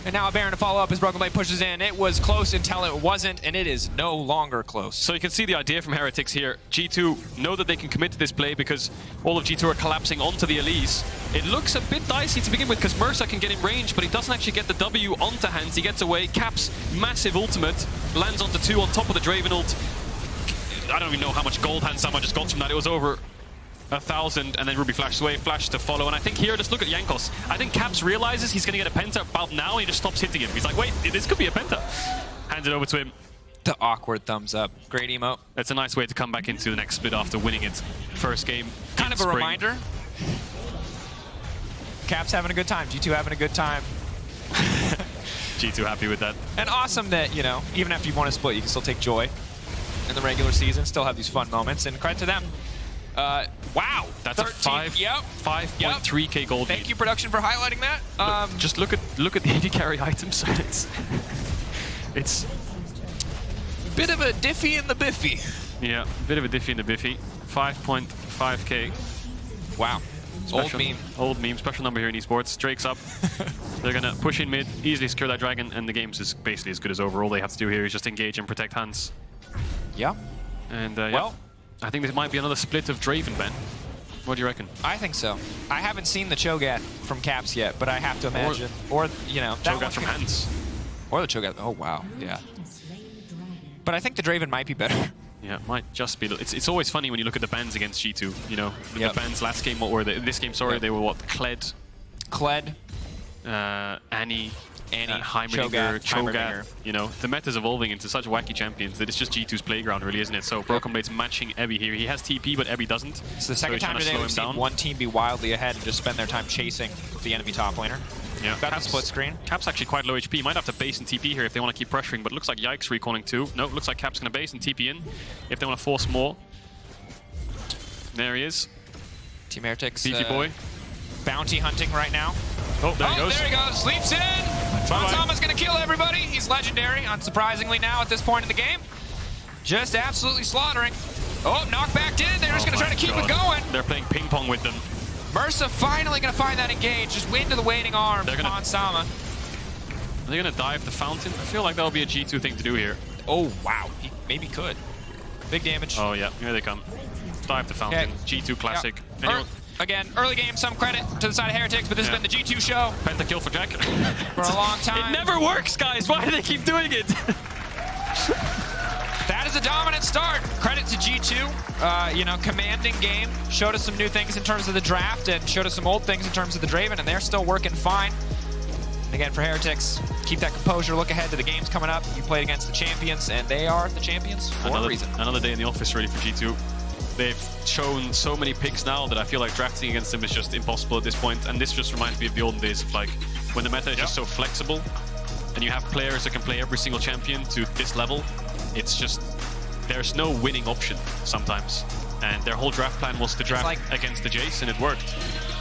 And now a Baron to follow up as BrokenBlade pushes in. It was close until it wasn't, and it is no longer close. So you can see the idea from Heretics here. G2 know that they can commit to this play because all of G2 are collapsing onto the Elise. It looks a bit dicey to begin with because Mersa can get in range, but he doesn't actually get the W onto hands. He gets away. Caps massive ultimate. Lands onto 2 on top of the Draven ult. I don't even know how much gold Hansama just got from that. It was over 1,000, and then Ruby flashes away, flash to follow. And I think here, just look at Jankos. I think Caps realizes he's going to get a penta about now, and he just stops hitting him. He's like, wait, this could be a penta. Hands it over to him. The awkward thumbs up. Great emote. That's a nice way to come back into the next split after winning it. First game. Kind of a spring. reminder. Caps having a good time. G2 having a good time. G2 happy with that. And awesome that, you know, even after you've won a split, you can still take joy in the regular season, still have these fun moments, and credit to them. Wow. That's 13, a 5.3k gold Thank lead. you, production, for highlighting that. Just look at the AD carry items. It's Bit of a diffy in the biffy. yeah, a bit of a diffy in the biffy. 5.5k. Wow. Old meme. Old meme. Special number here in esports. Drake's up. They're going to push in mid, easily secure that dragon, and the game's is basically as good as over. All they have to do here is just engage and protect Hans. Yeah. And Well, I think this might be another split of Draven, Ben. What do you reckon? I think so. I haven't seen the Cho'Gath from Caps yet, but I have to imagine. Or you know, that Cho'Gath from Hans. Or the Cho'Gath. Oh, wow. Yeah. But I think the Draven might be better. Yeah, it might just be. It's always funny when you look at the bans against G2. You know, the bans last game, what were they? This game, sorry, they were what? Kled, Annie, Heimerdinger, Cho'Gath. You know, the meta's evolving into such wacky champions that it's just G2's playground, really, isn't it? So BrokenBlade's matching Ebby here. He has TP, but Ebby doesn't. It's the second time today we've seen one team be wildly ahead and just spend their time chasing the enemy top laner. Yeah, got the split screen. Cap's actually quite low HP. Might have to base and TP here if they want to keep pressuring, but it looks like Yike's recalling too. No, looks like Cap's going to base and TP in if they want to force more. There he is. Team Heretics. BT boy. Bounty hunting right now. Oh, there he goes. There he goes. Leaps in. Hansama's going to kill everybody. He's legendary, unsurprisingly now at this point in the game. Just absolutely slaughtering. Oh, knockbacked in. They're just going to try to keep it going. They're playing ping pong with them. Mersa finally going to find that engage. Just into the waiting arm of Hansama. Are they going to dive the fountain? I feel like that'll be a G2 thing to do here. Oh, wow. He maybe could. Big damage. Oh, yeah. Here they come. Dive the fountain. G2 classic. Yeah. Again, early game, some credit to the side of Heretics, but this has been the G2 show. Pentakill for Jack. For a long time. It never works, guys. Why do they keep doing it? That is a dominant start. Credit to G2. You know, commanding game. Showed us some new things in terms of the draft and showed us some old things in terms of the Draven, and they're still working fine. And again, for Heretics, keep that composure. Look ahead to the games coming up. You played against the champions, and they are the champions for a reason. Another day in the office really for G2. They've shown so many picks now that I feel like drafting against them is just impossible at this point. And this just reminds me of the olden days of like when the meta is just so flexible and you have players that can play every single champion to this level. It's just, there's no winning option sometimes. And their whole draft plan was to draft against the Jayce, and it worked.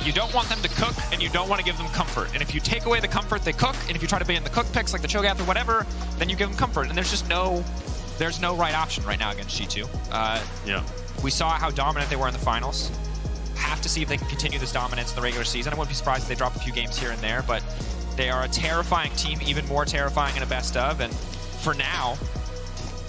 You don't want them to cook, and you don't want to give them comfort. And if you take away the comfort, they cook. And if you try to be in the cook picks like the Cho'Gath or whatever, then you give them comfort. And there's just no right option right now against G2. Yeah. We saw how dominant they were in the finals. Have to see if they can continue this dominance in the regular season. I wouldn't be surprised if they drop a few games here and there, but they are a terrifying team, even more terrifying in a best of. And for now,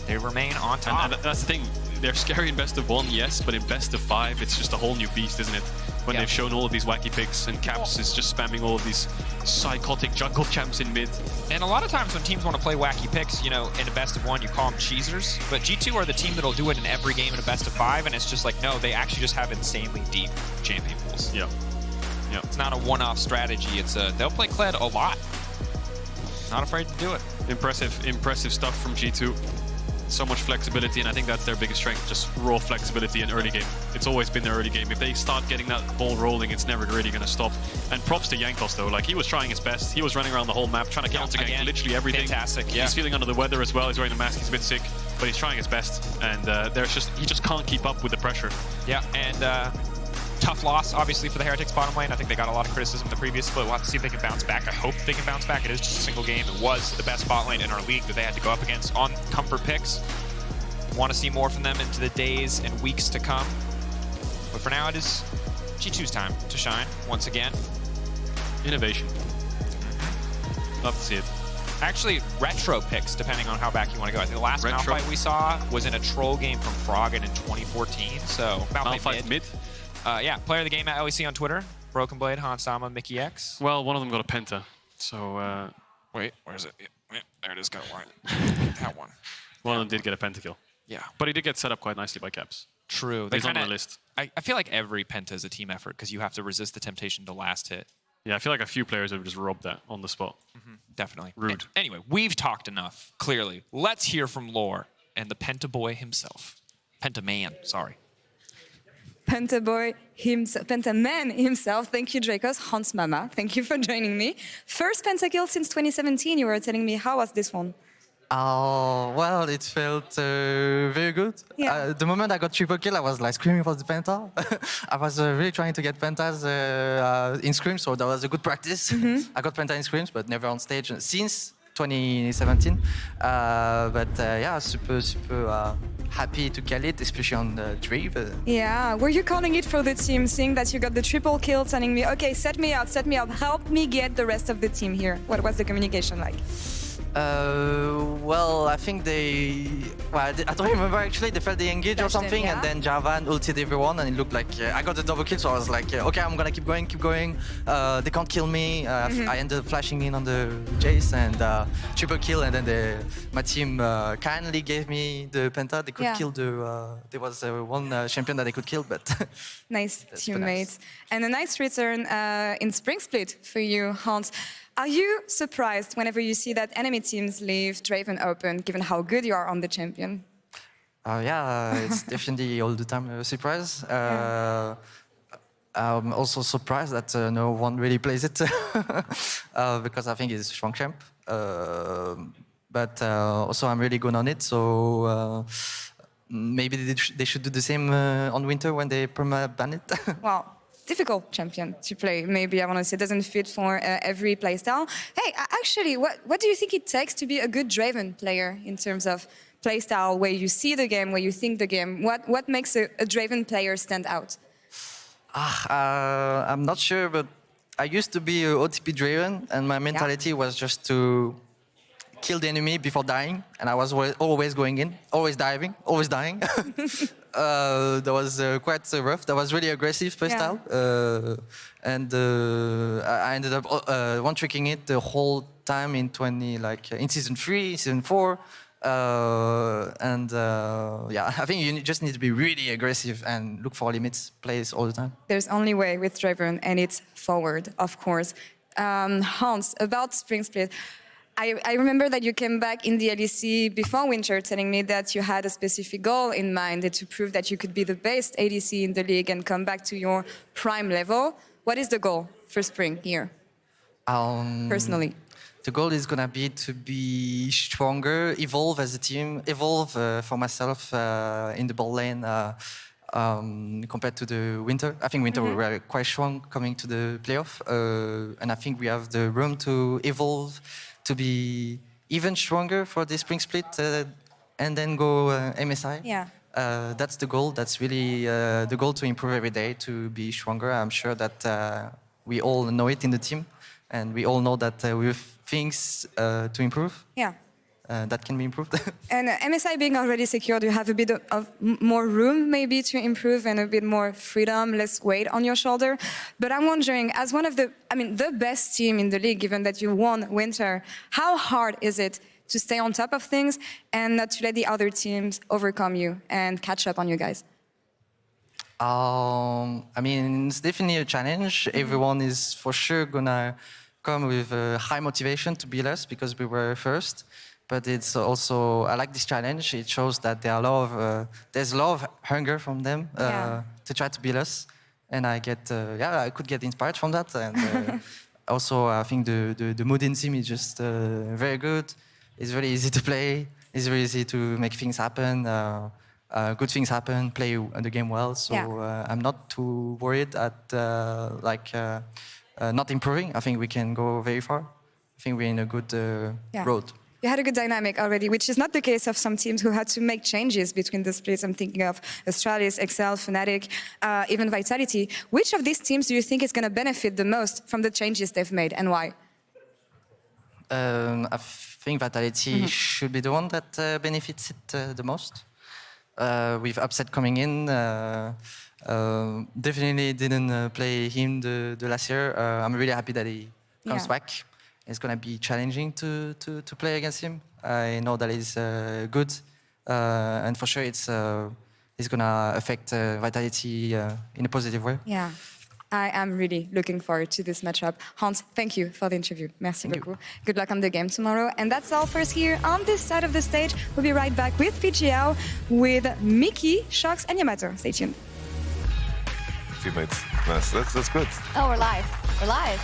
they remain on top. And that's the thing. They're scary in best of 1, yes, but in best of 5, it's just a whole new beast, isn't it? When they've shown all of these wacky picks, and Caps is just spamming all of these psychotic jungle champs in mid. And a lot of times when teams want to play wacky picks, you know, in a best of 1, you call them cheesers. But G2 are the team that'll do it in every game in a best of 5, and it's just like, no, they actually just have insanely deep champion pools. Yeah. Yeah. It's not a one-off strategy. It's they'll play Kled a lot. Not afraid to do it. Impressive stuff from G2. So much flexibility, and I think that's their biggest strength, just raw flexibility in early game. It's always been their early game. If they start getting that ball rolling, it's never really going to stop. And props to Jankos, though. Like, he was trying his best. He was running around the whole map, trying to counter-gank literally everything. Fantastic, yeah. He's feeling under the weather as well. He's wearing a mask. He's a bit sick, but he's trying his best. And he just can't keep up with the pressure. Yeah, and tough loss, obviously, for the Heretics bottom lane. I think they got a lot of criticism the previous split. We'll have to see if they can bounce back. I hope they can bounce back. It is just a single game. It was the best bot lane in our league that they had to go up against on comfort picks. Want to see more from them into the days and weeks to come. But for now, it is G2's time to shine once again. Innovation. Love to see it. Actually, retro picks, depending on how back you want to go. I think the last Malphite we saw was in a troll game from Froggen in 2014. So Malphite mid. Yeah, player of the game at LEC on Twitter. BrokenBlade, Hansama, Mikyx. Well, one of them got a penta. So, wait, where is it? Yeah, there it is. Got one. That one. One of them did get a pentakill. Yeah. But he did get set up quite nicely by Caps. True. He's on the list. I feel like every penta is a team effort because you have to resist the temptation to last hit. Yeah, I feel like a few players have just robbed that on the spot. Definitely. Rude. Anyway, we've talked enough, clearly. Let's hear from Laure and the Penta Boy himself. Penta Man, sorry. Penta Boy himself, Penta Man himself. Thank you, Drakos. Hans Mama, thank you for joining me. First pentakill since 2017, you were telling me. How was this one? Well, it felt very good. Yeah. The moment I got triple kill, I was like screaming for the penta. I was really trying to get pentas in scrims, so that was a good practice. I got penta in scrims, but never on stage since 2017. Yeah, super happy to kill it, especially on the Draven. Yeah, were you calling it for the team, seeing that you got the triple kill, telling me, okay, set me up, help me get the rest of the team here? What was the communication like? Well, I think I don't remember actually. They felt they engaged or something, yeah. and then Jarvan ulted everyone, and it looked like I got the double kill. So I was like, okay, I'm gonna keep going. They can't kill me. I ended up flashing in on the Jayce and triple kill, and then my team kindly gave me the penta. They could kill there was one champion that they could kill, but nice teammates. And a nice return in Spring Split for you, Hans. Are you surprised whenever you see that enemy teams leave Draven open, given how good you are on the champion? Yeah, it's definitely all the time a surprise. I'm also surprised that no one really plays it because I think it's a strong champ. But also I'm really good on it, so maybe they should do the same on winter when they perma-ban it. Wow. Difficult champion to play. Maybe I want to say doesn't fit for every playstyle. Hey, actually, what do you think it takes to be a good Draven player in terms of playstyle, where you see the game, where you think the game? What makes a Draven player stand out? I'm not sure, but I used to be a OTP Draven, and my mentality was just to kill the enemy before dying, and I was always going in, always diving, always dying. That was quite rough. That was really aggressive playstyle, and I ended up one-tricking it the whole time in in season 3, season 4, and I think you just need to be really aggressive and look for limits plays all the time. There's only way with Draven, and it's forward, of course. Hans, about Spring Split. I remember that you came back in the LEC before winter telling me that you had a specific goal in mind to prove that you could be the best ADC in the league and come back to your prime level. What is the goal for spring here, personally? The goal is going to be stronger, evolve as a team, evolve for myself in the bot lane compared to the winter. I think winter we were quite strong coming to the playoff, and I think we have the room to evolve, to be even stronger for the Spring Split and then go MSI. Yeah. That's the goal. That's really the goal, to improve every day, to be stronger. I'm sure that we all know it in the team, and we all know that we have things to improve. Yeah. That can be improved. And MSI being already secured, you have a bit of more room maybe to improve and a bit more freedom, less weight on your shoulder. But I'm wondering, as one of the best team in the league, given that you won winter, how hard is it to stay on top of things and not to let the other teams overcome you and catch up on you guys? It's definitely a challenge. Everyone is for sure gonna come with high motivation to beat us because we were first. But it's also, I like this challenge. It shows that there's a lot of hunger from them to try to beat us. And I could get inspired from that. And also, I think the mood in team is just very good. It's very easy to play. It's very easy to make things happen. Good things happen, play the game well. So I'm not too worried at not improving. I think we can go very far. I think we're in a good road. You had a good dynamic already, which is not the case of some teams who had to make changes between the splits. I'm thinking of Astralis, Excel, Fnatic, even Vitality. Which of these teams do you think is going to benefit the most from the changes they've made, and why? I think Vitality should be the one that benefits it the most. With Upset coming in, definitely didn't play him the last year. I'm really happy that he comes back. It's going to be challenging to play against him. I know that he's good, and for sure it's going to affect Vitality in a positive way. Yeah, I am really looking forward to this matchup. Hans, thank you for the interview. Merci beaucoup. Good luck on the game tomorrow. And that's all for us here on this side of the stage. We'll be right back with PGL, with Mikyx, Shox, and Yamato. Stay tuned. Teammates, nice. That's good. Oh, we're live. We're live.